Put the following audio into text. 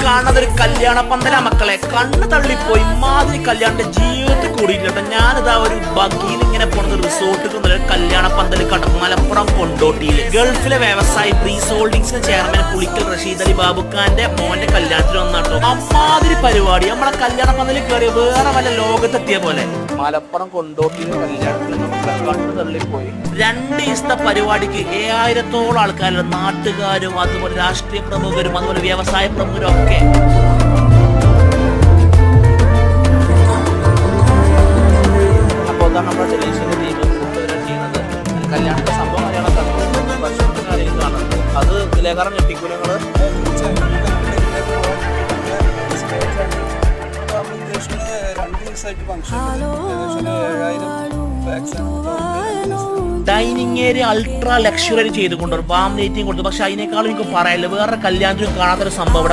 കാണുന്നത് ഒരു കല്യാണ പന്തല മക്കളെ, കണ്ണ് തള്ളിപ്പോയി. മാതിരി കല്യാണത്തിന്റെ ജീവിതത്തിൽ കൂടിയില്ല. ഞാനിതാ ഒരു ബഗിയിൽ ഇങ്ങനെ പോണത് റിസോർട്ടിൽ കല്യാണ പന്തൽ കണ്ടു. മലപ്പുറം കൊണ്ടോട്ടിയില് ഗൾഫിലെ വ്യവസായി ബ്രീസ് ഹോൾഡിംഗ്സിന്റെ ചെയർമാൻ പുളിക്കൽ റഷീദ് അലി ബാബുഖാന്റെ മോന്റെ കല്യാണത്തിൽ വന്നാട്ടോ. അമ്മാതിരി പരിപാടി. നമ്മളെ കല്യാണ പന്തലിൽ കയറി വേറെ വല്ല ലോകത്തെത്തിയ പോലെ. മലപ്പുറം കൊണ്ടോട്ടിയിലെ കല്യാണത്തിൽ നമുക്ക് കണ്ണ് തള്ളിപ്പോയി. 2 ദിവസത്തെ പരിപാടിക്ക് 7000-ഓളം ആൾക്കാരുടെ നാട്ടുകാരും അതുപോലെ രാഷ്ട്രീയ പ്രമുഖരും അതുപോലെ വ്യവസായ പ്രമുഖരും ഒക്കെ. അപ്പോൾ നമ്മുടെ ടെലിവിഷന്റെ ടീം ചെയ്യുന്നത് കല്യാണത്തിന്റെ സംഭവം കാര്യങ്ങളൊക്കെ അത് ഇതിലേക്കാരം ഞെട്ടിക്കൂലങ്ങള്. ഡൈനിങ് ഏരിയ അൾട്രാ ലക്ഷറി ചെയ്ത് കൊണ്ടുവരും. ഫാം ലൈറ്റിംഗ് കൊടുത്തു. പക്ഷെ അതിനേക്കാളും എനിക്ക് പറയാനില്ല, വേറെ കല്യാണത്തിനും കാണാത്തൊരു സംഭവം ഇവിടെ